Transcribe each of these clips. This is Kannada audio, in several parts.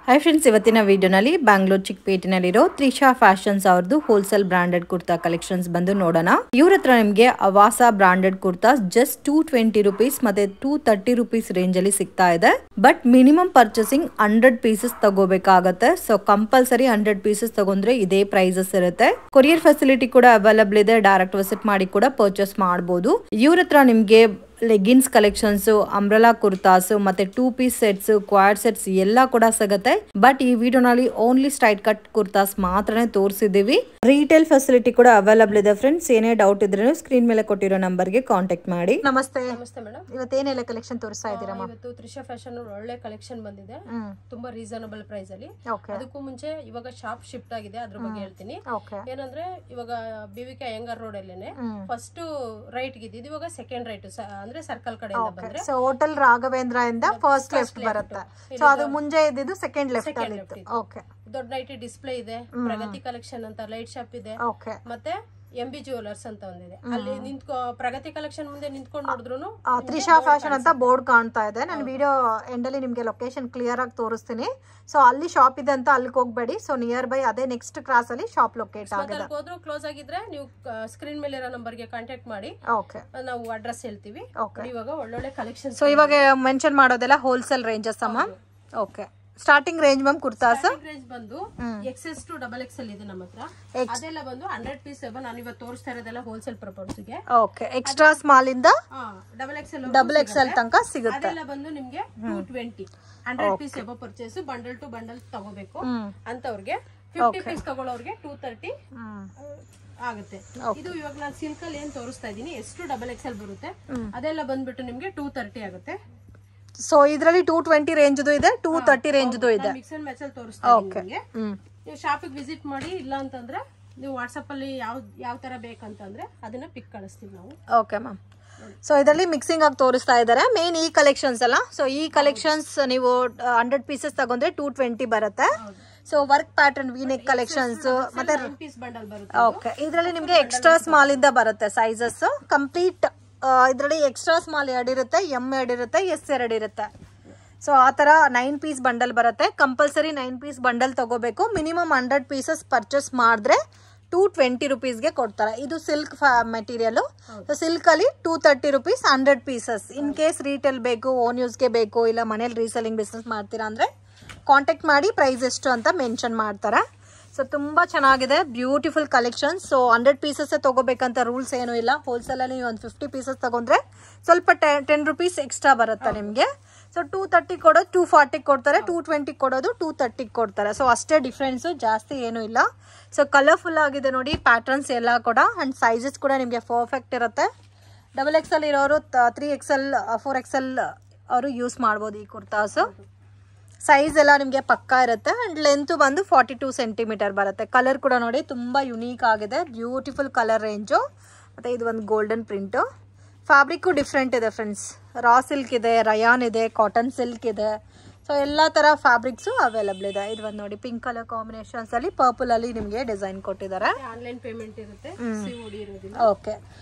हाय फ्रेंड्स ಇವತ್ತಿನ ವಿಡಿಯೋನಲ್ಲಿ ಬ್ಯಾಂಗ್ಳೂರ್ ಚಿಕ್ಕಪೇಟೆನಲ್ಲಿರೋ ತ್ರಿಷಾ ಫ್ಯಾಷನ್ಸ್ ಅವರದು ಹೋಲ್ಸೇಲ್ ಬ್ರಾಂಡೆಡ್ ಕುರ್ತಾ ಕಲೆಕ್ಷನ್ಸ್ ಬಂದು ನೋಡೋಣ. ಇವರ ಹತ್ರ ನಿಮಗೆ ಅವಾಸಾ ಬ್ರಾಂಡೆಡ್ ಕುರ್ತಾಸ್ ಜಸ್ಟ್ 220 ರೂಪೀಸ್ ಮತ್ತೆ 230 ರೂಪೀಸ್ ರೇಂಜ್ ಅಲ್ಲಿ ಸಿಗ್ತಾ ಇದೆ. ಬಟ್ ಮಿನಿಮಮ್ ಪರ್ಚೇಸಿಂಗ್ 100 ಪೀಸಸ್ ತಗೋಬೇಕಾಗತ್ತೆ. ಸೊ ಕಂಪಲ್ಸರಿ 100 ಪೀಸಸ್ ತಗೊಂಡ್ರೆ ಇದೇ ಪ್ರೈಸಸ್ ಇರುತ್ತೆ. ಕೊರಿಯರ್ ಫೆಸಿಲಿಟಿ ಕೂಡ ಅವೈಲಬಲ್ ಇದೆ. ಡೈರೆಕ್ಟ್ ವಿಸಿಟ್ ಮಾಡಿ ಕೂಡ ಪರ್ಚೇಸ್ ಮಾಡಬಹುದು. ಇವರ ಹತ್ರ ನಿಮಗೆ ಲೆಗಿನ್ಸ್ ಕಲೆಕ್ಷನ್ಸ್, ಅಂಬ್ರೆಲಾ ಕುರ್ತಾಸ್ ಮತ್ತೆ 2 ಪೀಸ್ ಸೆಟ್ಸ್, ಕ್ವಾಡ್ ಸೆಟ್ಸ್ ಎಲ್ಲ ಕೂಡ ಸಿಗುತ್ತೆ. ಬಟ್ ಈ ವಿಡಿಯೋನಲ್ಲಿ ಓನ್ಲಿ ಸ್ಟ್ರೈಟ್ ಕಟ್ ಕುರ್ತಾಸ್ ಮಾತ್ರನೇ ತೋರಿಸಿದೀವಿ. ರೀಟೇಲ್ ಫೆಸಿಲಿಟಿ ಕೂಡ ಅವೈಲಬಲ್ ಇದೆ ಫ್ರೆಂಡ್ಸ್. ಏನೇ ಡೌಟ್ ಇದ್ರೆ ಸ್ಕ್ರೀನ್ ಮೇಲೆ ಕೊಟ್ಟಿರೋ ನಂಬರ್ಗೆ ಕಾಂಟ್ಯಾಕ್ಟ್ ಮಾಡಿ. ನಮಸ್ತೆ. ನಮಸ್ತೆ ಮೇಡಮ್. ಇವತ್ತೇನೆಲ್ಲ ಕಲೆಕ್ಷನ್ ತೋರಿಸ್ತಾ ಇದ್ದೀರಾ? ಇವತ್ತು ತ್ರಿಷಾ ಫ್ಯಾಷನ್ ಒಳ್ಳೆ ಕಲೆಕ್ಷನ್ ಬಂದಿದೆ, ತುಂಬಾ ರೀಸನಬಲ್ ಪ್ರೈಸ್ ಅಲ್ಲಿ. ಅದಕ್ಕೂ ಮುಂಚೆ ಇವಾಗ ಶಾಪ್ ಶಿಫ್ಟ್ ಆಗಿದೆ, ಅದ್ರ ಬಗ್ಗೆ ಹೇಳ್ತೀನಿ. ಏನಂದ್ರೆ ಇವಾಗ ಬಿವಿಕೆ ಅಯ್ಯಂಗಾರ್ ರೋಡ್ ಅಲ್ಲೇನೆ ಫಸ್ಟ್ ರೈಟ್ ಗಿದ್ದು, ಇವಾಗ ಸೆಕೆಂಡ್ ರೈಟ್ ಅಂದ್ರೆ ಸರ್ಕಲ್ ಕಡೆಯಿಂದ ಬಂದ್ರೆ ಹೋಟೆಲ್ ರಾಘವೇಂದ್ರ ಇಂದ ಫಸ್ಟ್ ಲೆಫ್ಟ್ ಬರುತ್ತೆ. ಸೊ ಅದು ಮುಂಜೆ ಇದ್ದಿದ್ದು ಸೆಕೆಂಡ್ ಲೆಫ್ಟ್ ಅಲ್ಲಿ ಇತ್ತು. ಓಕೆ. ದೊಡ್ಡ ಲೈಟ್ ಡಿಸ್ಪ್ಲೇ ಇದೆ, ಪ್ರಗತಿ ಕಲೆಕ್ಷನ್ ಅಂತ ಲೈಟ್ ಶಾಪ್ ಇದೆ, ಮತ್ತೆ MB ಜ್ಯುವೆಲರ್ಸ್ ಅಂತ ಒಂದಿದೆ. ಅಲ್ಲಿ ಪ್ರಗತಿ ಕಲೆಕ್ಷನ್ ಮುಂದೆ ನಿಂತ್ಕೊಂಡು ನೋಡಿದ್ರು ತ್ರಿಷಾ ಫ್ಯಾಷನ್ ಅಂತ ಬೋರ್ಡ್ ಕಾಣ್ತಾ ಇದೆ. ನಾನು ವಿಡಿಯೋ ಎಂಡ್ ಅಲ್ಲಿ ನಿಮ್ಗೆ ಲೊಕೇಶನ್ ಕ್ಲಿಯರ್ ಆಗಿ ತೋರಿಸ್ತೀನಿ. ಸೊ ಅಲ್ಲಿ ಶಾಪ್ ಇದೆ ಅಂತ ಅಲ್ಲಿಗೆ ಹೋಗ್ಬೇಡಿ. ಸೊ ನಿಯರ್ ಬೈ ಅದೇ ನೆಕ್ಸ್ಟ್ ಕ್ರಾಸ್ ಅಲ್ಲಿ ಶಾಪ್ ಲೊಕೇಟ್ ಆಗಿದೆ. ಹೋದ್ರು ಕ್ಲೋಸ್ ಆಗಿದ್ರೆ ನೀವು ಸ್ಕ್ರೀನ್ ಮೇಲೆ ಇರೋ ನಂಬರ್ ಗೆ ಕಾಂಟ್ಯಾಕ್ಟ್ ಮಾಡಿ. ಓಕೆ. ನಾವು ಅಡ್ರೆಸ್ ಹೇಳ್ತೀವಿ. ಇವಾಗ ಒಳ್ಳೊಳ್ಳೆ ಕಲೆಕ್ಷನ್. ಸೊ ಇವಾಗ ಮೆನ್ಷನ್ ಮಾಡೋದೆಲ್ಲ ಹೋಲ್ಸೇಲ್ ರೇಂಜಸ್ ಅಮ್ಮ. Okay. Starting range ma'am kurtas range ಬಂದು XS to XXL ಇದೆ ನಮ್ಮ ಹತ್ರ. ಅದೆಲ್ಲ ಬಂದು 100 ಪೀಸ್. ನಾನು ಇವತ್ತು ತೋರಿಸ್ತಾ ಇರೋದೆಲ್ಲ ಹೋಲ್ಸೇಲ್ ಪರ್ಪಸ್ ಗೆ. ಓಕೆ. ಎಕ್ಸ್ಟ್ರಾ ಸ್ಮಾಲ್ ಇಂದ ಡಬಲ್ ಎಕ್ಸೆಲ್ ತನಕ ಸಿಗುತ್ತೆ. ಅದೆಲ್ಲ ಬಂದು ನಿಮಗೆ 220 100 piece above purchase bundle to bundle ತಗೋಬೇಕು ಅಂತವ್ರಿಗೆ. 50 ಪೀಸ್ ತಗೊಳ್ಳೋರ್ಗೆ 230 ಆಗುತ್ತೆ. ಇದು ಇವಾಗ ನಾನು ಸಿಲ್ಕ್ ಅಲ್ಲಿ ಏನ್ ತೋರಿಸ್ತಾ ಇದೀನಿ S to XXL ಬರುತ್ತೆ. ಅದೆಲ್ಲ ಬಂದ್ಬಿಟ್ಟು ನಿಮ್ಗೆ 230 ಆಗುತ್ತೆ. ಸೊ ಇದರಲ್ಲಿ 220 ರೇಂಜ್ ಇದೆ, 230 ರೇಂಜ್ ಇದೆ. ಮಿಕ್ಸ್ ಅಂಡ್ ಮ್ಯಾಚ್ ಅಲ್ಲಿ ತೋರಿಸ್ತಾ ಇದೀನಿ. ನೀವು ಶಾಪಿಗೆ ವಿಸಿಟ್ ಮಾಡಿ. ಇಲ್ಲ ಅಂತಂದ್ರೆ ನೀವು ವಾಟ್ಸ್ಆಪ್ ಅಲ್ಲಿ ಯಾವ ತರ ಬೇಕಂತಂದ್ರೆ ಅದನ್ನ ಪಿಕ್ ಕಳಿಸ್ತೀವಿ ನಾವು. Okay ma'am. ಸೊ ಇದರಲ್ಲಿ ಮಿಕ್ಸಿಂಗ್ ಆಗಿ ತೋರಿಸ್ತಾ ಇದ್ದಾರೆ. ಮೇನ್ ಈ ಕಲೆಕ್ಷನ್ಸ್ ಅಲ್ಲ. ಸೊ ಈ ಕಲೆಕ್ಷನ್ಸ್ ನೀವು 100 ಪೀಸಸ್ ತಗೊಂಡ್ರೆ 220 ಬರುತ್ತೆ. ಸೊ ವರ್ಕ್ ಪ್ಯಾಟರ್ನ್ ವಿನೆಕ್ ಕಲೆಕ್ಷನ್ಸ್ ಮತ್ತೆ ಓಕೆ. ಇದರಲ್ಲಿ ನಿಮ್ಗೆ ಎಕ್ಸ್ಟ್ರಾ ಸ್ಮಾಲ್ ಇಂದ ಬರುತ್ತೆ ಸೈಜಸ್ ಕಂಪ್ಲೀಟ್. ಇದರಲ್ಲಿ ಎಕ್ಸ್ಟ್ರಾ ಸ್ಮಾಲ್ 2 ಇರುತ್ತೆ, M 2 ಇರುತ್ತೆ, S 2 ಇರುತ್ತೆ. ಸೊ ಆ ತರ 9 ಪೀಸ್ ಬಂಡಲ್ ಬರುತ್ತೆ. ಕಂಪಲ್ಸರಿ 9 ಪೀಸ್ ಬಂಡಲ್ ತಗೋಬೇಕು. ಮಿನಿಮಮ್ 100 ಪೀಸಸ್ ಪರ್ಚೇಸ್ ಮಾಡಿದ್ರೆ 220 ರುಪೀಸ್ಗೆ ಕೊಡ್ತಾರೆ. ಇದು ಸಿಲ್ಕ್ ಮೆಟೀರಿಯಲ್. ಸಿಲ್ಕ್ ಅಲ್ಲಿ 230 rupees 100 pieces. In case retail ಬೇಕು, ಓನ್ ಯೂಸ್ಗೆ ಬೇಕು, ಇಲ್ಲ ಮನೇಲಿ ರೀಸೆಲಿಂಗ್ ಬಿಸ್ನೆಸ್ ಮಾಡ್ತೀರಾ ಅಂದ್ರೆ ಕಾಂಟ್ಯಾಕ್ಟ್ ಮಾಡಿ ಪ್ರೈಸ್ ಎಷ್ಟು ಅಂತ ಮೆನ್ಷನ್ ಮಾಡ್ತಾರೆ. ಸೊ ತುಂಬಾ ಚೆನ್ನಾಗಿದೆ, ಬ್ಯೂಟಿಫುಲ್ ಕಲೆಕ್ಷನ್. ಸೊ 100 ಪೀಸಸ್ ತಗೋಬೇಕಂತ ರೂಲ್ಸ್ ಏನು ಇಲ್ಲ. ಹೋಲ್ಸೇಲ್ ಅಲ್ಲಿ ನೀವು ಒಂದು 50 ಪೀಸಸ್ ತಗೊಂಡ್ರೆ ಸ್ವಲ್ಪ 10 ರುಪೀಸ್ ಎಕ್ಸ್ಟ್ರಾ ಬರುತ್ತೆ ನಿಮ್ಗೆ. ಸೊ 230 ಕೊಡೋದು 240 ಕೊಡ್ತಾರೆ, 220 ಕೊಡೋದು 230 ಕೊಡ್ತಾರೆ. ಸೊ ಅಷ್ಟೇ ಡಿಫ್ರೆನ್ಸ್, ಜಾಸ್ತಿ ಏನು ಇಲ್ಲ. ಸೊ ಕಲರ್ಫುಲ್ ಆಗಿದೆ ನೋಡಿ ಪ್ಯಾಟರ್ನ್ಸ್ ಎಲ್ಲ ಕೂಡ. ಅಂಡ್ ಸೈಜಸ್ ಕೂಡ ನಿಮಗೆ ಪರ್ಫೆಕ್ಟ್ ಇರುತ್ತೆ. XXL ಇರೋರು 3XL 4XL ಅವರು ಯೂಸ್ ಮಾಡ್ಬೋದು ಈ ಕುರ್ತಾಸ್. ಸೈಜ್ ಎಲ್ಲ ನಿಮಗೆ ಪಕ್ಕಾ ಇರುತ್ತೆ. ಅಂಡ್ ಲೆಂತ್ ಬಂದು 42 ಸೆಂಟಿಮೀಟರ್ ಬರುತ್ತೆ. ಕಲರ್ ಕೂಡ ನೋಡಿ ತುಂಬಾ ಯುನೀಕ್ ಆಗಿದೆ, ಬ್ಯೂಟಿಫುಲ್ ಕಲರ್ ರೇಂಜು. ಮತ್ತೆ ಇದು ಒಂದು ಗೋಲ್ಡನ್ ಪ್ರಿಂಟ್. ಫ್ಯಾಬ್ರಿಕ್ ಡಿಫ್ರೆಂಟ್ ಇದೆ ಫ್ರೆಂಡ್ಸ್. ರಾ ಸಿಲ್ಕ್ ಇದೆ, ರಯಾನ್ ಇದೆ, ಕಾಟನ್ ಸಿಲ್ಕ್ ಇದೆ. ಸೊ ಎಲ್ಲಾ ತರ ಫ್ಯಾಬ್ರಿಕ್ಸ್ ಅವೈಲಬಲ್ ಇದೆ. ಇದು ಒಂದು ನೋಡಿ ಪಿಂಕ್ ಕಲರ್ ಕಾಂಬಿನೇಷನ್ಸ್ ಅಲ್ಲಿ ಪರ್ಪಲ್ ಅಲ್ಲಿ ನಿಮಗೆ ಡಿಸೈನ್ ಕೊಟ್ಟಿದ್ದಾರೆ. ಆನ್ಲೈನ್ ಪೇಮೆಂಟ್ ಇರುತ್ತೆ, COD ಇರೋದಿಲ್ಲ. ಓಕೆ.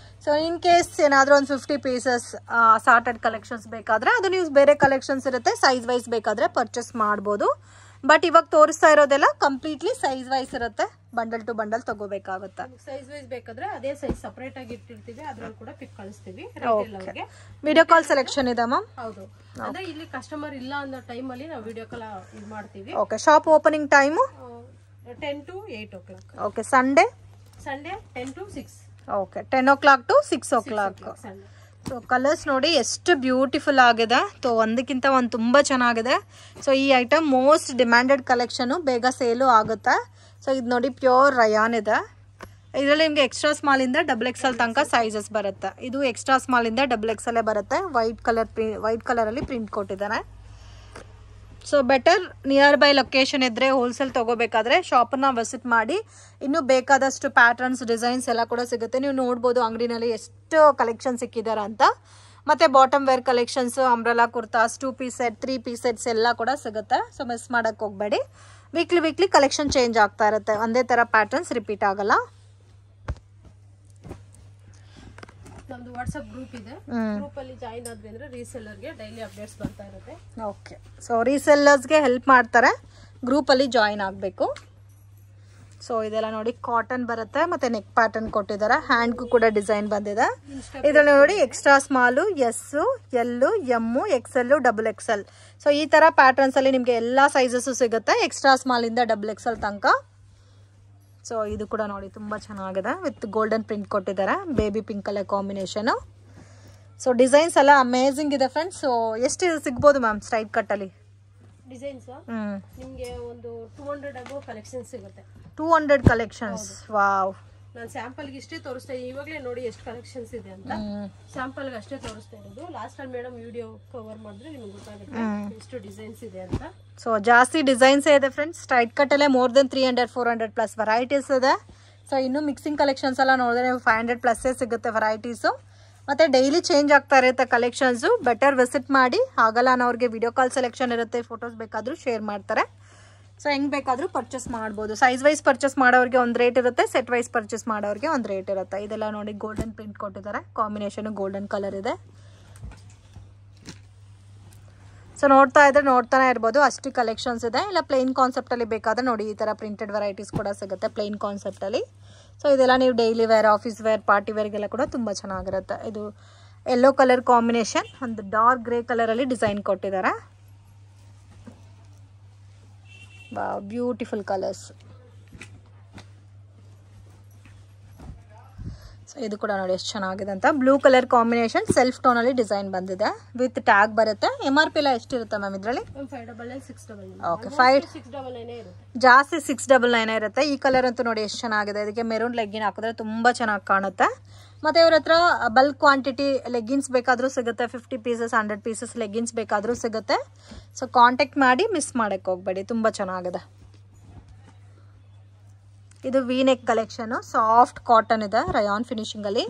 ಸೊ ಇನ್ ಕೇಸ್ ಏನಾದ್ರೂ ಒಂದು 50 ಪೀಸಸ್ ಸಾರ್ಟೆಡ್ ಕಲೆಕ್ಷನ್ಸ್ ಬೇಕಾದ್ರೆ ಅದು ನೀವು ಬೇರೆ ಕಲೆಕ್ಷನ್ಸ್ ಇರುತ್ತೆ, ಸೈಜ್ ವೈಸ್ ಬೇಕಾದ್ರೆ ಪರ್ಚೇಸ್ ಮಾಡ್ಬೋದು. ಬಟ್ ಇವಾಗ ತೋರಿಸ್ತಾ ಇರೋದೆಲ್ಲ ಕಂಪ್ಲೀಟ್ಲಿ ಸೈಜ್ ವೈಸ್ ಇರುತ್ತೆ. ಬಂಡಲ್ ಟು ಬಂಡಲ್ ತಗೋಬೇಕಾಗುತ್ತೆ. ಸೈಜ್ ವೈಸ್ ಬೇಕಾದ್ರೆ ಅದೇ ಸೈಜ್ ಸಪರೇಟ್ ಆಗಿ ಇಟ್ಟಿರ್ತೀವಿ, ಅದ್ರಲ್ಲಿ ಕೂಡ ಪಿಕ್ ಕಳಿಸ್ತೀವಿ. ವಿಡಿಯೋ ಕಾಲ್ ಸೆಲೆಕ್ಷನ್ ಇದೆ ಮ್ಯಾಮ್. ಹೌದು, ಅಂದ್ರೆ ಇಲ್ಲಿ ಕಸ್ಟಮರ್ ಇಲ್ಲ ಅನ್ನೋ ಟೈಮ್ ಅಲ್ಲಿ ನಾವು ವಿಡಿಯೋ ಕಾಲ್ ಇದು ಮಾಡ್ತೀವಿ. Okay. Shop opening time 10 to 8 o'clock. Okay. Sunday 10 to 6. Okay. 10 o'clock to 6 o'clock. So colours ನೋಡಿ ಎಷ್ಟು ಬ್ಯೂಟಿಫುಲ್ ಆಗಿದೆ. ಸೊ ಒಂದಕ್ಕಿಂತ ಒಂದು ತುಂಬ ಚೆನ್ನಾಗಿದೆ. ಸೊ ಈ ಐಟಮ್ ಮೋಸ್ಟ್ ಡಿಮ್ಯಾಂಡೆಡ್ ಕಲೆಕ್ಷನು, ಬೇಗ ಸೇಲು ಆಗುತ್ತೆ. ಸೊ ಇದು ನೋಡಿ ಪ್ಯೂರ್ ರಯಾನ್ ಇದೆ. ಇದರಲ್ಲಿ ನಿಮಗೆ ಎಕ್ಸ್ಟ್ರಾ ಸ್ಮಾಲ್ ಇಂದ XXL ತನಕ ಸೈಜಸ್ ಬರುತ್ತೆ. ಇದು ಎಕ್ಸ್ಟ್ರಾ ಸ್ಮಾಲ್ ಇಂದ XXL ಬರುತ್ತೆ. ವೈಟ್ ಕಲರ್ ಅಲ್ಲಿ ಪ್ರಿಂಟ್ ಕೊಟ್ಟಿದ್ದಾರೆ. So better near by location ಇದ್ರೆ ಹೋಲ್ಸೇಲ್ ತಗೋಬೇಕಾದ್ರೆ ಶಾಪನ್ನ ವಿಸಿಟ್ ಮಾಡಿ. ಇನ್ನು ಬೇಕಾದಷ್ಟು ಪ್ಯಾಟರ್ನ್ಸ್, ಡಿಸೈನ್ಸ್ ಎಲ್ಲ ಕೂಡ ಸಿಗುತ್ತೆ. ನೀವು ನೋಡ್ಬೋದು ಅಂಗಡಿನಲ್ಲಿ ಎಷ್ಟು ಕಲೆಕ್ಷನ್ ಸಿಕ್ಕಿದ್ದಾರೆ ಅಂತ. ಮತ್ತೆ bottom wear collections, umbrella kurtas, 2 piece set, 3 piece sets ಎಲ್ಲ ಕೂಡ ಸಿಗುತ್ತೆ. ಸೊ ಮಿಸ್ ಮಾಡಕ್ ಹೋಗ್ಬೇಡಿ. ವೀಕ್ಲಿ ಕಲೆಕ್ಷನ್ ಚೇಂಜ್ ಆಗ್ತಾ ಇರುತ್ತೆ, ಒಂದೇ ತರ ಪ್ಯಾಟರ್ನ್ಸ್ ರಿಪೀಟ್ ಆಗಲ್ಲ. ನಮ್ದು ವಾಟ್ಸ್ಆಪ್ ಗ್ರೂಪ್ ಇದೆ. ಗ್ರೂಪ್ ಅಲ್ಲಿ ಜಾಯಿನ್ ಆದ್ವಿ ಅಂದ್ರೆ ರೀಸೆಲ್ಲರ್ ಗೆ ಡೈಲಿ ಅಪ್ಡೇಟ್ಸ್ ಬರ್ತಾ ಇರುತ್ತೆ. ಓಕೆ. ಸೊ ರೀಸೆಲ್ಲರ್ಸ್ ಗೆ ಹೆಲ್ಪ್ ಮಾಡ್ತಾರೆ. ಗ್ರೂಪಲ್ಲಿ ಜಾಯಿನ್ ಆಗಬೇಕು. ಸೊ ಇದೆಲ್ಲ ನೋಡಿ ಕಾಟನ್ ಬರುತ್ತೆ, ಮತ್ತು ನೆಕ್ ಪ್ಯಾಟರ್ನ್ ಕೊಟ್ಟಿದ್ದಾರೆ. ಹ್ಯಾಂಡ್ಗೂ ಕೂಡ ಡಿಸೈನ್ ಬಂದಿದೆ. ಇದರಲ್ಲಿ ನೋಡಿ ಎಕ್ಸ್ಟ್ರಾ ಸ್ಮಾಲು, ಎಸ್, ಎಲ್ಲು, ಎಮ್ಮು, XL, XXL. ಸೊ ಈ ಥರ ಪ್ಯಾಟರ್ನ್ಸಲ್ಲಿ ನಿಮಗೆ ಎಲ್ಲ ಸೈಜಸ್ಸು ಸಿಗುತ್ತೆ, ಎಕ್ಸ್ಟ್ರಾ ಸ್ಮಾಲಿಂದ XXL ತನಕ. ಸೊ ಇದು ಕೂಡ ನೋಡಿ ತುಂಬ ಚೆನ್ನಾಗಿದೆ, ವಿತ್ ಗೋಲ್ಡನ್ ಪ್ರಿಂಟ್ ಕೊಟ್ಟಿದ್ದಾರೆ, baby pink colour combination. So designs ಎಲ್ಲ ಅಮೇಝಿಂಗ್ ಇದೆ ಫ್ರೆಂಡ್ಸ್. ಸೊ ಎಷ್ಟು ಸಿಗ್ಬೋದು ಮ್ಯಾಮ್ ಸ್ಟ್ರೈಟ್ ಕಟ್ಟಲ್ಲಿ ಡಿಸೈನ್ಸ್? ನಿಮಗೆ ಒಂದು 200 ಅಬೋ ಕಲೆಕ್ಷನ್ ಸಿಗುತ್ತೆ. 200 ಕಲೆಕ್ಷನ್ಸ್. ವಾವ್. ನಾನು ಸ್ಯಾಂಪಲ್ಗೆ ಇಷ್ಟೇ ತೋರಿಸ್ತಾ ಇದ್ದೀನಿ. ಇವಾಗಲೇ ನೋಡಿ ಎಷ್ಟು ಕಲೆಕ್ಷನ್ಸ್ ಇದೆ ಅಂತ. ಸ್ಯಾಂಪಲ್ಗೆ ಅಷ್ಟೇ ತೋರಿಸ್ತಾ ಇರೋದು. Last time madam video cover ಮಾಡಿದ್ರೆ ನಿಮ್ಗೆ ಗೊತ್ತಾಗುತ್ತೆ ಎಷ್ಟು ಡಿಸೈನ್ಸ್ ಇದೆ ಅಂತ. ಸೊ ಜಾಸ್ತಿ ಡಿಸೈನ್ಸ್ ಇದೆ ಫ್ರೆಂಡ್ಸ್. ಸ್ಟ್ರೈಟ್ ಕಟ್ಟಲ್ಲೇ ಮೋರ್ ದೆನ್ 300-400 ಪ್ಲಸ್ ವೆರೈಟೀಸ್ ಇದೆ. ಸೊ ಇನ್ನು ಮಿಕ್ಸಿಂಗ್ ಕಲೆಕ್ಷನ್ಸ್ ಎಲ್ಲ ನೋಡಿದ್ರೆ 500 ಪ್ಲಸ್ಸೇ ಸಿಗುತ್ತೆ ವೆರೈಟೀಸು. ಮತ್ತು ಡೈಲಿ ಚೇಂಜ್ ಆಗ್ತಾ ಇರುತ್ತೆ ಕಲೆಕ್ಷನ್ಸು. ಬೆಟರ್ ವಿಸಿಟ್ ಮಾಡಿ. ಆಗಲ್ಲ ಅನ್ನೋರಿಗೆ ವಿಡಿಯೋ ಕಾಲ್ ಸೆಲೆಕ್ಷನ್ ಇರುತ್ತೆ, ಫೋಟೋಸ್ ಬೇಕಾದರೂ ಶೇರ್ ಮಾಡ್ತಾರೆ. ಸೊ ಹೆಂಗೆ ಬೇಕಾದರೂ ಪರ್ಚೇಸ್ ಮಾಡ್ಬೋದು. ಸೈಜ್ ವೈಸ್ ಪರ್ಚೇಸ್ ಮಾಡೋರಿಗೆ ಒಂದು ರೇಟ್ ಇರುತ್ತೆ, ಸೆಟ್ ವೈಸ್ ಪರ್ಚೇಸ್ ಮಾಡೋರಿಗೆ ಒಂದು ರೇಟ್ ಇರುತ್ತೆ. ಇದೆಲ್ಲ ನೋಡಿ ಗೋಲ್ಡನ್ ಪ್ರಿಂಟ್ ಕೊಟ್ಟಿದ್ದಾರೆ, ಕಾಂಬಿನೇಷನು ಗೋಲ್ಡನ್ ಕಲರ್ ಇದೆ. ಸೊ ನೋಡ್ತಾನೆ ಇರ್ಬೋದು, ಅಷ್ಟು ಕಲೆಕ್ಷನ್ಸ್ ಇದೆ. ಇಲ್ಲ ಪ್ಲೇನ್ ಕಾನ್ಸೆಪ್ಟಲ್ಲಿ ಬೇಕಾದರೆ ನೋಡಿ ಈ ಥರ ಪ್ರಿಂಟೆಡ್ ವೆರೈಟೀಸ್ ಕೂಡ ಸಿಗುತ್ತೆ ಪ್ಲೇನ್ ಕಾನ್ಸೆಪ್ಟಲ್ಲಿ. ಸೊ ಇದೆಲ್ಲ ನೀವು daily wear, office wear, party ವೇರ್ಗೆಲ್ಲ ಕೂಡ ತುಂಬ ಚೆನ್ನಾಗಿರುತ್ತೆ. ಇದು ಯೆಲ್ಲೋ ಕಲರ್ ಕಾಂಬಿನೇಷನ್, ಒಂದು ಡಾರ್ಕ್ ಗ್ರೇ ಕಲರಲ್ಲಿ ಡಿಸೈನ್ ಕೊಟ್ಟಿದ್ದಾರೆ. Beautiful colours. ಸೊ ಇದು ಕೂಡ ನೋಡಿ ಎಷ್ಟು ಚೆನ್ನಾಗಿದೆ ಅಂತ. ಬ್ಲೂ ಕಲರ್ ಕಾಂಬಿನೇಷನ್, ಸೆಲ್ಫ್ ಟೋನಲ್ಲಿ ಡಿಸೈನ್ ಬಂದಿದೆ, ವಿತ್ ಟ್ಯಾಗ್ ಬರುತ್ತೆ. MRP ಎಲ್ಲ ಎಷ್ಟಿರುತ್ತೆ ಮ್ಯಾಮ್ ಇದರಲ್ಲಿ? 599, 699. ಓಕೆ, 699 ಇರುತ್ತೆ. ಜಾಸ್ತಿ 699 ಇರುತ್ತೆ. ಈ ಕಲರ್ ಅಂತೂ ನೋಡಿ ಎಷ್ಟು ಚೆನ್ನಾಗಿದೆ. ಇದಕ್ಕೆ ಮೆರೂನ್ ಲೆಗ್ಗಿನ್ ಹಾಕಿದ್ರೆ ತುಂಬ ಚೆನ್ನಾಗಿ ಕಾಣುತ್ತೆ. ಮತ್ತು ಇವ್ರ ಹತ್ರ ಬಲ್ಕ್ ಕ್ವಾಂಟಿಟಿ ಲೆಗ್ಗಿನ್ಸ್ ಬೇಕಾದರೂ ಸಿಗುತ್ತೆ. 50 ಪೀಸಸ್, 100 ಪೀಸಸ್ ಲೆಗ್ಗಿನ್ಸ್ ಬೇಕಾದರೂ ಸಿಗುತ್ತೆ. ಸೊ ಕಾಂಟ್ಯಾಕ್ಟ್ ಮಾಡಿ, ಮಿಸ್ ಮಾಡೋಕ್ಕೆ ಹೋಗಬೇಡಿ, ತುಂಬ ಚೆನ್ನಾಗಿದೆ. ಇದು V neck collection, soft cotton ಇದೆ, ರಯಾನ್ ಫಿನಿಶಿಂಗಲ್ಲಿ.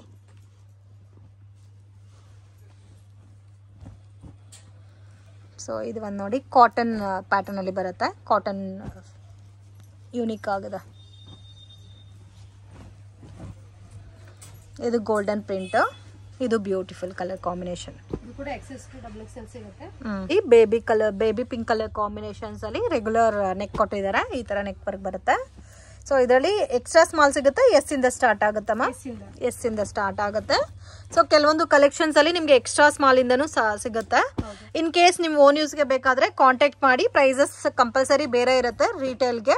ಸೊ ಇದು ಒಂದು ನೋಡಿ ಕಾಟನ್ ಪ್ಯಾಟರ್ನಲ್ಲಿ ಬರುತ್ತೆ. ಕಾಟನ್ ಯೂನಿಕ್ ಆಗಿದೆ. ಇದು ಗೋಲ್ಡನ್ ಪ್ರಿಂಟ್, ಇದು ಬ್ಯೂಟಿಫುಲ್ ಕಲರ್ ಕಾಂಬಿನೇಷನ್. ಇದು ಕೂಡ XS to XXL ಸಿಗುತ್ತೆ. ಈ ಬೇಬಿ ಪಿಂಕ್ ಕಲರ್ ಕಾಂಬಿನೇಷನ್ಸ್ ಅಲ್ಲಿ ರೆಗ್ಯುಲರ್ ನೆಕ್ ಕೊಟ್ಟಿದ್ದಾರೆ. ಈ ತರ ನೆಕ್ ವರ್ಕ್ ಬರುತ್ತೆ. ಸೊ ಇದರಲ್ಲಿ ಎಕ್ಸ್ಟ್ರಾ ಸ್ಮಾಲ್ ಸಿಗುತ್ತೆ, ಎಸ್ ಇಂದ ಸ್ಟಾರ್ಟ್ ಆಗುತ್ತಮ್ಮ, ಎಸ್ ಇಂದ ಸ್ಟಾರ್ಟ್ ಆಗುತ್ತೆ. ಸೊ ಕೆಲವೊಂದು ಕಲೆಕ್ಷನ್ಸ್ ಅಲ್ಲಿ ನಿಮ್ಗೆ ಎಕ್ಸ್ಟ್ರಾ ಸ್ಮಾಲ್ ಇಂದನೂ ಸಿಗುತ್ತೆ. ಇನ್ ಕೇಸ್ ನಿಮ್ ಓನ್ ಯೂಸ್ಗೆ ಬೇಕಾದ್ರೆ ಕಾಂಟ್ಯಾಕ್ಟ್ ಮಾಡಿ. ಪ್ರೈಸಸ್ ಕಂಪಲ್ಸರಿ ಬೇರೆ ಇರುತ್ತೆ ರಿಟೇಲ್ಗೆ.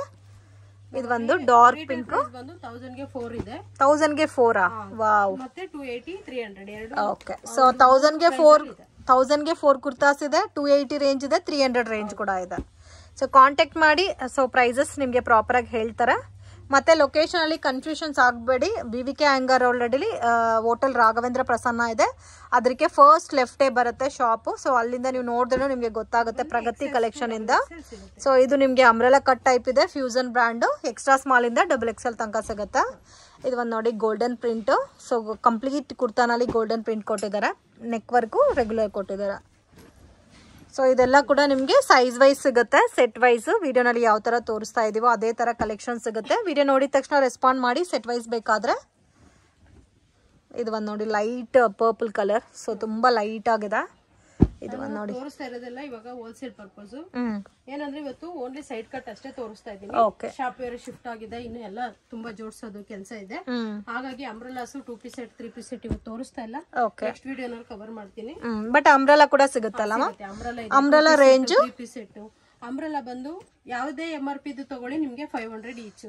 ಇದು ಒಂದು ಡಾರ್ಕ್ ಪಿಂಕ್, 1000 ಗೆ 4 ಇದೆ. 1000 ಗೆ 4. ವಾವ್. ಮತ್ತೆ 280, 300 ಎರಡು. ಓಕೆ. ಸೊ 1000 ಗೆ 4 ಕುರ್ತಾಸ್ ಇದೆ, 280 ರೇಂಜ್ ಇದೆ, 300 ರೇಂಜ್ ಕೂಡ ಇದೆ. ಸೊ ಕಾಂಟ್ಯಾಕ್ಟ್ ಮಾಡಿ. ಸೊ ಪ್ರೈಸಸ್ ನಿಮಗೆ ಪ್ರಾಪರ್ ಆಗಿ ಹೇಳ್ತಾರೆ. ಮತ್ತೆ ಲೊಕೇಶನ್ ಅಲ್ಲಿ ಕನ್ಫ್ಯೂಷನ್ಸ್ ಆಗಬೇಡಿ. BVK ಹ್ಯಾಂಗರ್ ರೋಡಲ್ಲಿ ಹೋಟೆಲ್ ರಾಘವೇಂದ್ರ ಪ್ರಸನ್ನ ಇದೆ, ಅದಕ್ಕೆ ಫಸ್ಟ್ ಲೆಫ್ಟೇ ಬರುತ್ತೆ ಶಾಪು. ಸೊ ಅಲ್ಲಿಂದ ನೀವು ನೋಡಿದ್ರೆ ನಿಮಗೆ ಗೊತ್ತಾಗುತ್ತೆ ಪ್ರಗತಿ ಕಲೆಕ್ಷನ್ ಇಂದ. ಸೊ ಇದು ನಿಮಗೆ ಅಂಬ್ರೆಲಾ ಕಟ್ ಟೈಪ್ ಇದೆ, ಫ್ಯೂಸನ್ ಬ್ರ್ಯಾಂಡು, ಎಕ್ಸ್ಟ್ರಾ ಸ್ಮಾಲ್ ಇಂದ XXL ತನಕ ಸಿಗುತ್ತೆ. ಇದು ಒಂದು ನೋಡಿ ಗೋಲ್ಡನ್ ಪ್ರಿಂಟ್. ಸೊ ಕಂಪ್ಲೀಟ್ ಕುರ್ತಾನಲ್ಲಿ ಗೋಲ್ಡನ್ ಪ್ರಿಂಟ್ ಕೊಟ್ಟಿದ್ದಾರೆ, ನೆಕ್ ವರ್ಕು ರೆಗ್ಯುಲರ್ ಕೊಟ್ಟಿದ್ದಾರೆ. ಸೊ ಇದೆಲ್ಲ ಕೂಡ ನಿಮಗೆ ಸೈಜ್ ವೈಸ್ ಸಿಗುತ್ತೆ, ಸೆಟ್ ವೈಸ್. ವಿಡಿಯೋನಲ್ಲಿ ಯಾವ ಥರ ತೋರಿಸ್ತಾ ಇದೀವೋ ಅದೇ ಥರ ಕಲೆಕ್ಷನ್ ಸಿಗುತ್ತೆ. ವಿಡಿಯೋ ನೋಡಿದ ತಕ್ಷಣ ರೆಸ್ಪಾಂಡ್ ಮಾಡಿ, ಸೆಟ್ ವೈಸ್ ಬೇಕಾದರೆ. ಇದು ಒಂದು ನೋಡಿ ಲೈಟ್ ಪರ್ಪಲ್ ಕಲರ್. ಸೊ ತುಂಬಾ ಲೈಟ್ ಆಗಿದೆ. ಇದು ಒಂದು ನೋಡಿ ತೋರಿಸ್ತಾ ಇರೋದೆಲ್ಲ ಇವಾಗ ಹೋಲ್ಸೇಲ್ ಪರ್ಪಸ್. ಏನಂದ್ರೆ ಇವತ್ತು ಓನ್ಲಿ ಸೈಡ್ ಕಟ್ ಅಷ್ಟೇ ತೋರಿಸ್ತಾ ಇದೀನಿ. ಶಾಪ್ ವೇರ್ ಶಿಫ್ಟ್ ಆಗಿದೆ, ಇನ್ನು ಎಲ್ಲ ತುಂಬಾ ಜೋಡಿಸೋದು ಕೆಲಸ ಇದೆ. ಹಾಗಾಗಿ umbrellas 2 piece set, 3 piece set ಇವತ್ತು ತೋರಿಸ್ತಾ ಇಲ್ಲ. ನೆಕ್ಸ್ಟ್ ವಿಡಿಯೋನಲ್ಲಿ ಕವರ್ ಮಾಡ್ತೀನಿ. ಬಟ್ ಅಂಬ್ರೆಲಾ ಕೂಡ ಸಿಗುತ್ತಲ್ಲ, umbrella range 3 piece set. Umbrella ಬಂದು ಯಾವುದೇ MRP ಇದು ತಗೊಳ್ಳಿ ನಿಮ್ಗೆ 500 ಈಚ್.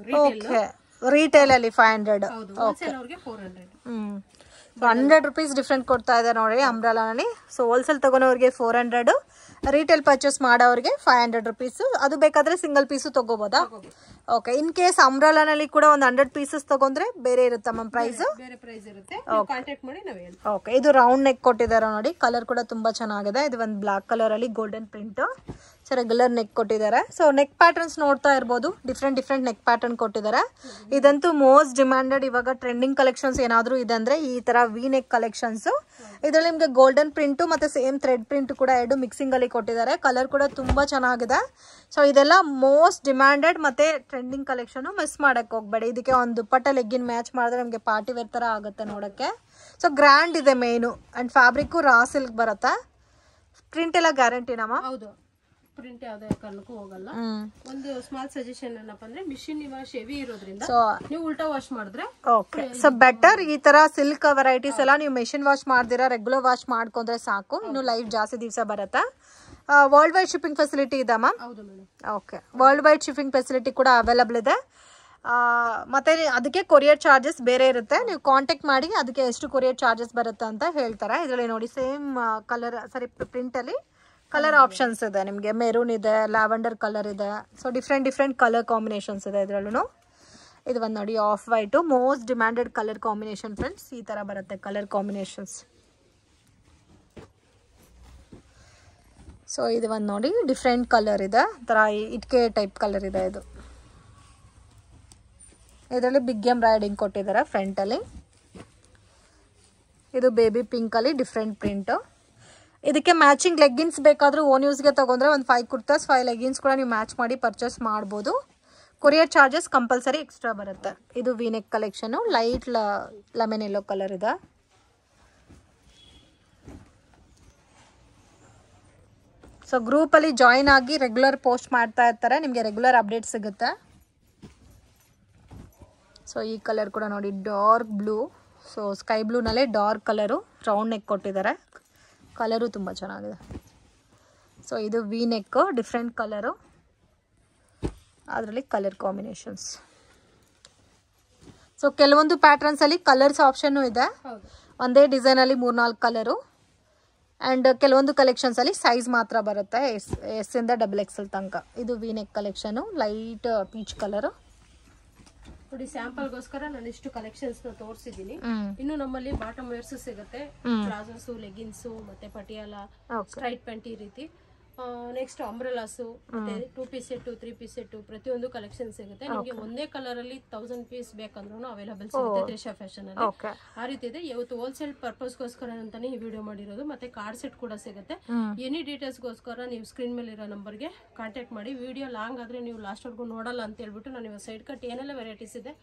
ರಿಟೇಲ್ ಅಲ್ಲಿ 500. ಹೋಲ್ಸೇಲ್ ಅವ್ರಿಗೆ 400. 100 ರೂಪೀಸ್ ಡಿಫ್ರೆಂಟ್ ಕೊಡ್ತಾ ಇದೆ ನೋಡಿ ಅಂಬ್ರೆಲಾನಲ್ಲಿ. ಸೊ ಹೋಲ್ಸೇಲ್ ತಗೊಳೋರಿಗೆ 400, ರಿಟೇಲ್ ಪರ್ಚೇಸ್ ಮಾಡೋರಿಗೆ 500 ರೂಪೀಸ್. ಅದು ಬೇಕಾದ್ರೆ ಸಿಂಗಲ್ ಪೀಸು ತಗೋಬೋದಾ? ಓಕೆ. ಇನ್ ಕೇಸ್ ಅಂಬ್ರೆಲಾನಲ್ಲಿ ಕೂಡ ಒಂದು 100 ಪೀಸಸ್ ತಗೊಂಡ್ರೆ ಬೇರೆ ಇರುತ್ತೆ ಮ್ಯಾಮ್ ಪ್ರೈಸ್? ಬೇರೆ ಪ್ರೈಸ್ ಇರುತ್ತೆ, ಕಾಂಟ್ಯಾಕ್ಟ್ ಮಾಡಿ ನಾವು ಹೇಳ್ತೀವಿ. ಓಕೆ. ಇದು ರೌಂಡ್ ನೆಕ್ ಕೊಟ್ಟಿದ್ದಾರೆ ನೋಡಿ, ಕಲರ್ ಕೂಡ ತುಂಬಾ ಚೆನ್ನಾಗಿದೆ. ಇದು ಒಂದು ಬ್ಲಾಕ್ ಕಲರ್ ಅಲ್ಲಿ golden print. So regular neck ಕೊಟ್ಟಿದ್ದಾರೆ. ಸೊ ನೆಕ್ ಪ್ಯಾಟರ್ನ್ಸ್ ನೋಡ್ತಾ ಇರ್ಬೋದು, ಡಿಫ್ರೆಂಟ್ ನೆಕ್ ಪ್ಯಾಟರ್ನ್ ಕೊಟ್ಟಿದ್ದಾರೆ. ಇದಂತೂ ಮೋಸ್ಟ್ ಡಿಮ್ಯಾಂಡೆಡ್ ಇವಾಗ ಟ್ರೆಂಡಿಂಗ್ ಕಲೆಕ್ಷನ್ಸ್ ಏನಾದ್ರು ಇದೆ ಅಂದ್ರೆ ಈ ತರ ವಿ ನೆಕ್ ಕಲೆಕ್ಷನ್ಸ್. ಇದರಲ್ಲಿ ನಿಮ್ಗೆ ಗೋಲ್ಡನ್ ಪ್ರಿಂಟ್ ಮತ್ತೆ ಸೇಮ್ ಥ್ರೆಡ್ ಪ್ರಿಂಟ್ ಕೂಡ ಎರಡು ಮಿಕ್ಸಿಂಗ್ ಅಲ್ಲಿ ಕೊಟ್ಟಿದ್ದಾರೆ. ಕಲರ್ ಕೂಡ ತುಂಬಾ ಚೆನ್ನಾಗಿದೆ. ಸೊ ಇದೆಲ್ಲ ಮೋಸ್ಟ್ ಡಿಮ್ಯಾಂಡೆಡ್ ಮತ್ತೆ ಟ್ರೆಂಡಿಂಗ್ ಕಲೆಕ್ಷನ್, ಮಿಸ್ ಮಾಡಕ್ ಹೋಗ್ಬೇಡಿ. ಇದಕ್ಕೆ ಒಂದು ದುಪ್ಪಟ್ಟ ಲೆಗ್ಗಿನ್ ಮ್ಯಾಚ್ ಮಾಡಿದ್ರೆ ನಮ್ಗೆ ಪಾರ್ಟಿ ವೇರ್ ತರ ಆಗುತ್ತೆ ನೋಡಕ್ಕೆ. ಸೊ ಗ್ರ್ಯಾಂಡ್ ಇದೆ main. And fabric raw silk ಬರುತ್ತೆ. ಪ್ರಿಂಟ್ ಎಲ್ಲ ಗ್ಯಾರಂಟಿನಮ್ಮ? ಹೌದು, ಪ್ರಿಂಟ್ ಯಾವುದೇ ಕಾರಣಕ್ಕೂ ಹೋಗಲ್ಲ. ಒಂದು ಸ್ಮಾಲ್ ಸಜೆಷನ್ ಏನಪ್ಪ ಅಂದ್ರೆ ಮಿಷಿನ್ ವಾಶ್ ಹೆವಿ ಇರೋದ್ರಿಂದ ನೀವು ಉಲ್ಟಾ ವಾಶ್ ಮಾಡಿದ್ರೆ ಓಕೆ. ಸೊ ಬೆಟರ್ ಈ ತರ ಸಿಲ್ಕ್ ವೆರೈಟೀಸ್ ಎಲ್ಲ ನೀವು ಮೆಷಿನ್ ವಾಶ್ ಮಾಡ್ದಿರಾ ರೆಗ್ಯುಲರ್ ವಾಶ್ ಮಾಡ್ಕೊಂಡ್ರೆ ಸಾಕು, ಇನ್ನು ಲೈಫ್ ಜಾಸ್ತಿ ದಿವಸ ಬರುತ್ತೆ. ವರ್ಲ್ಡ್ ವೈಡ್ ಶಿಪ್ಪಿಂಗ್ ಫೆಸಿಲಿಟಿ ಇದೆ ಮ್ಯಾಮ್? ಹೌದು madam. Okay, world wide shipping facility ಕೂಡ ಅವೈಲಬಲ್ ಇದೆ. ಮತ್ತೆ ಅದಕ್ಕೆ ಕೊರಿಯರ್ ಚಾರ್ಜಸ್ ಬೇರೆ ಇರುತ್ತೆ, ನೀವು ಕಾಂಟ್ಯಾಕ್ಟ್ ಮಾಡಿ ಅದಕ್ಕೆ ಎಷ್ಟು ಕೊರಿಯರ್ ಚಾರ್ಜಸ್ ಬರುತ್ತೆ ಅಂತ ಹೇಳ್ತಾರೆ. ಇದರಲ್ಲಿ ನೋಡಿ ಸೇಮ್ ಕಲರ್ ಪ್ರಿಂಟಲ್ಲಿ ಕಲರ್ ಆಪ್ಷನ್ಸ್ ಇದೆ ನಿಮಗೆ. ಮೆರೂನ್ ಇದೆ, ಲ್ಯಾವೆಂಡರ್ ಕಲರ್ ಇದೆ, ಸೊ ಡಿಫ್ರೆಂಟ್ ಕಲರ್ ಕಾಂಬಿನೇಷನ್ಸ್ ಇದೆ ಇದರಲ್ಲೂ. ಇದು ಒಂದು ನೋಡಿ of white, most demanded colour combination friends. ಈ ಥರ ಬರುತ್ತೆ ಕಲರ್ ಕಾಂಬಿನೇಷನ್ಸ್. ಸೊ ಇದು ಒಂದು ನೋಡಿ ಡಿಫ್ರೆಂಟ್ ಕಲರ್ ಇದೆ, ಥರ ಇಟ್ಕೆ ಟೈಪ್ ಕಲರ್ ಇದೆ ಇದು. ಇದರಲ್ಲಿ ಬಿಗ್ ಎಂಬ್ರಾಯ್ಡಿಂಗ್ ಕೊಟ್ಟಿದ್ದಾರೆ ಫ್ರಂಟಲ್ಲಿ. ಇದು ಬೇಬಿ ಪಿಂಕಲ್ಲಿ ಡಿಫ್ರೆಂಟ್ ಪ್ರಿಂಟು. ಇದಕ್ಕೆ ಮ್ಯಾಚಿಂಗ್ ಲೆಗ್ಗಿನ್ಸ್ ಬೇಕಾದರೂ ಓನ್ ಯೂಸ್ಗೆ ತೊಗೊಂಡ್ರೆ ಒಂದು 5 ಕುರ್ತಾಸ್ 5 ಲೆಗ್ಗಿನ್ಸ್ ಕೂಡ ನೀವು ಮ್ಯಾಚ್ ಮಾಡಿ ಪರ್ಚೇಸ್ ಮಾಡ್ಬೋದು. ಕೊರಿಯರ್ ಚಾರ್ಜಸ್ ಕಂಪಲ್ಸರಿ ಎಕ್ಸ್ಟ್ರಾ ಬರುತ್ತೆ. ಇದು V neck collection, light lemon yellow colour ಇದೆ. ಸೊ ಗ್ರೂಪಲ್ಲಿ ಜಾಯಿನ್ ಆಗಿ ರೆಗ್ಯುಲರ್ ಪೋಸ್ಟ್ ಮಾಡ್ತಾ ಇರ್ತಾರೆ, ನಿಮಗೆ ರೆಗ್ಯುಲರ್ ಅಪ್ಡೇಟ್ ಸಿಗುತ್ತೆ. ಸೊ ಈ ಕಲರ್ ಕೂಡ ನೋಡಿ ಡಾರ್ಕ್ ಬ್ಲೂ, ಸೊ ಸ್ಕೈ ಬ್ಲೂನಲ್ಲೇ ಡಾರ್ಕ್ ಕಲರು, ರೌಂಡ್ ನೆಕ್ ಕೊಟ್ಟಿದ್ದಾರೆ, ಕಲರು ತುಂಬ ಚೆನ್ನಾಗಿದೆ. ಸೊ ಇದು ವಿ ನೆಕ್, ಡಿಫ್ರೆಂಟ್ ಕಲರು, ಅದರಲ್ಲಿ ಕಲರ್ ಕಾಂಬಿನೇಷನ್ಸ್. ಸೊ ಕೆಲವೊಂದು ಪ್ಯಾಟ್ರನ್ಸಲ್ಲಿ ಕಲರ್ಸ್ ಆಪ್ಷನ್ನು ಇದೆ, ಒಂದೇ ಡಿಸೈನಲ್ಲಿ 3-4 ಕಲರು. ಆ್ಯಂಡ್ ಕೆಲವೊಂದು ಕಲೆಕ್ಷನ್ಸಲ್ಲಿ ಸೈಜ್ ಮಾತ್ರ ಬರುತ್ತೆ, ಎಸ್ ಇಂದ XXL ತನಕ. ಇದು V neck collection, light peach colour. ನೋಡಿ ಸ್ಯಾಂಪಲ್ಗೋಸ್ಕರ ನಾನು ಇಷ್ಟು ಕಲೆಕ್ಷನ್ಸ್ ತೋರಿಸಿದ್ದೀನಿ. ಇನ್ನು ನಮ್ಮಲ್ಲಿ ಬಾಟಮ್ ವೇರ್ಸ್ ಸಿಗುತ್ತೆ, ಪ್ಲಾಜೋಸ್, ಲೆಗಿನ್ಸ್, ಮತ್ತೆ ಪಟಿಯಾಲ, ಸ್ಟ್ರೈಟ್ ಪ್ಯಾಂಟ್ ಈ ರೀತಿ. ನೆಕ್ಸ್ಟ್ ಅಂಬ್ರೆಲಾಸು, ಮತ್ತೆ 2 ಪೀಸ್ ಸೆಟ್, 3 ಪೀಸ್ ಸೆಟ್, ಪ್ರತಿಯೊಂದು ಕಲೆಕ್ಷನ್ ಸಿಗುತ್ತೆ. ನಿಮಗೆ ಒಂದೇ ಕಲರ್ ಅಲ್ಲಿ 1000 ಪೀಸ್ ಬೇಕಂದ್ರೂ ಅವೈಲಬಲ್ ಸಿಗುತ್ತೆ ತ್ರಿಷಾ ಫ್ಯಾಷನ್ ಅಲ್ಲಿ. ಆ ರೀತಿ ಇದೆ. ಇವತ್ತು ಹೋಲ್ಸೇಲ್ ಪರ್ಪಸ್ಗೋಸ್ಕರ ಅಂತಾನೆ ಈ ವಿಡಿಯೋ ಮಾಡಿರೋದು. ಮತ್ತೆ ಕಾರ್ಡ್ ಸೆಟ್ ಕೂಡ ಸಿಗುತ್ತೆ. ಎನಿ ಡೀಟೇಲ್ಸ್ ಗೋಸ್ಕರ ನೀವು ಸ್ಕ್ರೀನ್ ಮೇಲೆ ಇರೋ ನಂಬರ್ಗೆ ಕಾಂಟ್ಯಾಕ್ಟ್ ಮಾಡಿ. ವಿಡಿಯೋ ಲಾಂಗ್ ಆದ್ರೆ ನೀವು ಲಾಸ್ಟ್ ವರ್ಗೂ ನೋಡಲ್ಲ ಅಂತ ಹೇಳ್ಬಿಟ್ಟು ನಾನು ಇವಾಗ ಸೈಡ್ ಕಟ್ ಏನೆಲ್ಲ ವೆರೈಟೀಸ್ ಇದೆ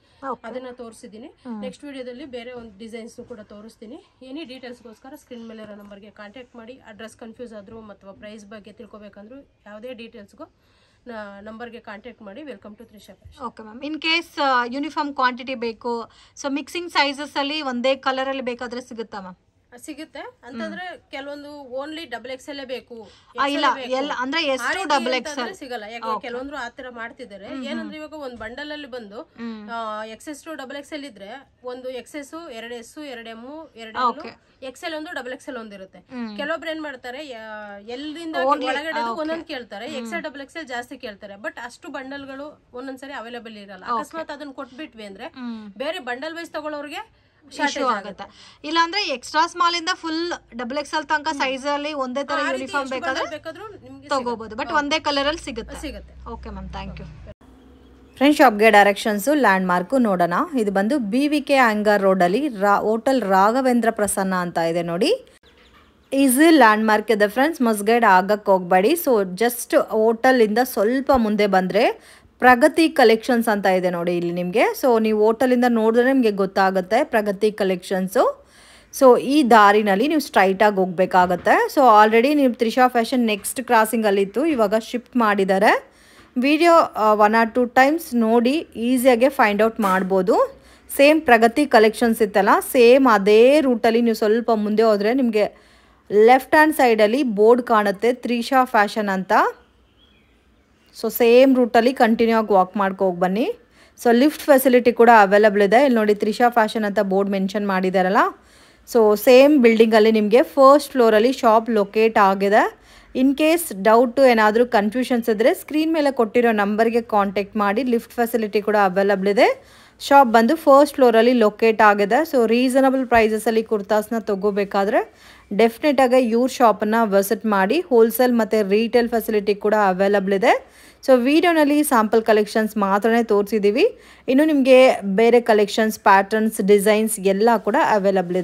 ಅದನ್ನ ತೋರಿಸಿದ್ದೀನಿ. ನೆಕ್ಸ್ಟ್ ವಿಡಿಯೋದಲ್ಲಿ ಬೇರೆ ಒಂದು ಡಿಸೈನ್ಸ್ ಕೂಡ ತೋರಿಸ್ತೀನಿ. ಎನಿ ಡೀಟೇಲ್ಸ್ ಗೋಸ್ಕರ ಸ್ಕ್ರೀನ್ ಮೇಲೆ ಇರೋ ನಂಬರ್ಗೆ ಕಾಂಟ್ಯಾಕ್ಟ್ ಮಾಡಿ. ಅಡ್ರೆಸ್ ಕನ್ಫ್ಯೂಸ್ ಆದ್ರೂ ಅಥವಾ ಪ್ರೈಸ್ ಬಗ್ಗೆ ತಿಳ್ಕೊಬೇಕಂದ್ರೂ ಯಾವುದೇ ಡೀಟೇಲ್ಸ್ಗೂ ನಂಬರ್ಗೆ ಕಾಂಟ್ಯಾಕ್ಟ್ ಮಾಡಿ. Welcome to Trisha fashion. Okay ma'am. In case uniform quantity ಬೇಕು, ಸೊ ಮಿಕ್ಸಿಂಗ್ ಸೈಜಸ್ ಅಲ್ಲಿ ಒಂದೇ ಕಲರ್ ಅಲ್ಲಿ ಬೇಕಾದ್ರೆ ಸಿಗುತ್ತಾ ಮ್ಯಾಮ್? ಸಿಗುತ್ತೆ ಅಂತಂದ್ರೆ ಕೆಲವೊಂದು ಓನ್ಲಿ XXL ಬೇಕು ಅಂದ್ರೆ ಎಷ್ಟು XXL ಸಿಗಲ್ಲ. ಯಾಕೆ ಕೆಲವೊಂದ್ರು ಆತರ ಮಾಡ್ತಿದ್ದಾರೆ. ಏನಂದ್ರೆ ಇವಾಗ ಒಂದು ಬಂಡಲ್ ಅಲ್ಲಿ ಬಂದು XS to XXL ಇದ್ರೆ ಒಂದು XS 2S 2M 2L XL ಒಂದು XXL ಒಂದಿರುತ್ತೆ. ಕೆಲವೊಬ್ರು ಏನ್ ಮಾಡ್ತಾರೆ ಎಲ್ಲಿಂದ ಒಳಗಡೆ ಒಂದೊಂದು ಕೇಳ್ತಾರೆ, XL XXL ಜಾಸ್ತಿ ಕೇಳ್ತಾರೆ. ಬಟ್ ಅಷ್ಟು ಬಂಡಲ್ಗಳು ಒಂದೊಂದ್ಸರಿ ಅವೈಲೇಬಲ್ ಇರಲ್ಲ. ಅಕಸ್ಮಾತ್ ಅದನ್ನ ಕೊಟ್ಬಿಟ್ವಿ ಅಂದ್ರೆ ಬೇರೆ ಬಂಡಲ್ ವೈಸ್ ತಗೊಳ್ಳೋರ್ಗೆ ಇಶ್ಯೂ ಆಗುತ್ತೆ. ಇಲ್ಲ ಅಂದ್ರೆ ಎಕ್ಸ್ಟ್ರಾ ಸ್ಮಾಲ್ ಇಂದ ಫುಲ್ XXL ತನಕ ಸೈಜ್ ಅಲ್ಲಿ ಒಂದೇ ತರ ಯೂನಿಫಾರ್ಮ್ ಬೇಕಾದ್ರೆ ತಗೋಬಹುದು, ಬಟ್ ಒಂದೇ ಕಲರ್ ಅಲ್ಲಿ ಸಿಗುತ್ತೆ. Okay ma'am, thank you. Friends, ಶಾಪ್ಗೆ ಡೈರೆಕ್ಷನ್ಸು ಲ್ಯಾಂಡ್ ಮಾರ್ಕು ನೋಡೋಣ. ಇದು ಬಂದು BVK ಆಂಗರ್ ರೋಡಲ್ಲಿ ಹೋಟೆಲ್ ರಾಘವೇಂದ್ರ ಪ್ರಸನ್ನ ಅಂತ ಇದೆ ನೋಡಿ. ಈಸಿ ಲ್ಯಾಂಡ್ ಮಾರ್ಕ್ ಇದೆ ಫ್ರೆಂಡ್ಸ್, ಮಸ್ಟ್ ಗೈಡ್ ಆಗಕ್ಕೆ ಹೋಗಬೇಡಿ. ಸೊ ಜಸ್ಟ್ ಹೋಟೆಲಿಂದ ಸ್ವಲ್ಪ ಮುಂದೆ ಬಂದರೆ ಪ್ರಗತಿ ಕಲೆಕ್ಷನ್ಸ್ ಅಂತ ಇದೆ ನೋಡಿ ಇಲ್ಲಿ ನಿಮಗೆ. ಸೊ ನೀವು ಹೋಟೆಲಿಂದ ನೋಡಿದ್ರೆ ನಿಮಗೆ ಗೊತ್ತಾಗುತ್ತೆ ಪ್ರಗತಿ ಕಲೆಕ್ಷನ್ಸು. ಸೊ ಈ ದಾರಿನಲ್ಲಿ ನೀವು ಸ್ಟ್ರೈಟಾಗಿ ಹೋಗಬೇಕಾಗತ್ತೆ. ಸೊ ಆಲ್ರೆಡಿ ನೀವು ತ್ರಿಷಾ ಫ್ಯಾಷನ್ ನೆಕ್ಸ್ಟ್ ಕ್ರಾಸಿಂಗಲ್ಲಿತ್ತು, ಇವಾಗ ಶಿಫ್ಟ್ ಮಾಡಿದ್ದಾರೆ. ವಿಡಿಯೋ 1 or 2 ಟೈಮ್ಸ್ ನೋಡಿ ಈಸಿಯಾಗೆ ಫೈಂಡ್ ಔಟ್ ಮಾಡ್ಬೋದು. ಸೇಮ್ ಪ್ರಗತಿ ಕಲೆಕ್ಷನ್ಸ್ ಇತ್ತಲ್ಲ, ಸೇಮ್ ಅದೇ ರೂಟಲ್ಲಿ ನೀವು ಸ್ವಲ್ಪ ಮುಂದೆ ಹೋದರೆ ನಿಮಗೆ ಲೆಫ್ಟ್ ಹ್ಯಾಂಡ್ ಸೈಡಲ್ಲಿ ಬೋರ್ಡ್ ಕಾಣುತ್ತೆ ತ್ರಿಷಾ ಫ್ಯಾಷನ್ ಅಂತ. ಸೊ ಸೇಮ್ ರೂಟಲ್ಲಿ ಕಂಟಿನ್ಯೂ ಆಗಿ ವಾಕ್ ಮಾಡ್ಕೋಗಿ ಬನ್ನಿ. ಸೊ ಲಿಫ್ಟ್ ಫೆಸಿಲಿಟಿ ಕೂಡ ಅವೈಲಬಲ್ ಇದೆ. ಇಲ್ಲಿ ನೋಡಿ ತ್ರಿಷಾ ಫ್ಯಾಷನ್ ಅಂತ ಬೋರ್ಡ್ ಮೆನ್ಷನ್ ಮಾಡಿದಾರಲ್ಲ. ಸೊ ಸೇಮ್ ಬಿಲ್ಡಿಂಗಲ್ಲಿ ನಿಮಗೆ ಫಸ್ಟ್ ಫ್ಲೋರಲ್ಲಿ ಶಾಪ್ ಲೊಕೇಟ್ ಆಗಿದೆ. ಇನ್ ಕೇಸ್ ಡೌಟು ಏನಾದರೂ ಕನ್ಫ್ಯೂಷನ್ಸ್ ಇದ್ದರೆ ಸ್ಕ್ರೀನ್ ಮೇಲೆ ಕೊಟ್ಟಿರೋ ನಂಬರ್ಗೆ ಕಾಂಟ್ಯಾಕ್ಟ್ ಮಾಡಿ. ಲಿಫ್ಟ್ ಫೆಸಿಲಿಟಿ ಕೂಡ ಅವೈಲಬಲ್ ಇದೆ. ಶಾಪ್ ಬಂದು ಫಸ್ಟ್ ಫ್ಲೋರಲ್ಲಿ ಲೊಕೇಟ್ ಆಗಿದೆ. ಸೊ ರೀಸನಬಲ್ ಪ್ರೈಸಸಲ್ಲಿ ಕುರ್ತಾಸ್ನ ತೊಗೋಬೇಕಾದ್ರೆ ಡೆಫಿನೆಟಾಗಿ ಇವ್ರ ಶಾಪನ್ನು ವಿಸಿಟ್ ಮಾಡಿ. ಹೋಲ್ಸೇಲ್ ಮತ್ತು ರೀಟೇಲ್ ಫೆಸಿಲಿಟಿ ಕೂಡ ಅವೈಲಬಲ್ ಇದೆ. ಸೊ ವಿಡಿಯೋನಲ್ಲಿ ಸ್ಯಾಂಪಲ್ ಕಲೆಕ್ಷನ್ಸ್ ಮಾತ್ರನೇ ತೋರಿಸಿದ್ದೀವಿ. ಇನ್ನು ನಿಮಗೆ ಬೇರೆ ಕಲೆಕ್ಷನ್ಸ್, ಪ್ಯಾಟರ್ನ್ಸ್, ಡಿಸೈನ್ಸ್ ಎಲ್ಲ ಕೂಡ ಅವೈಲಬಲ್ ಇದೆ.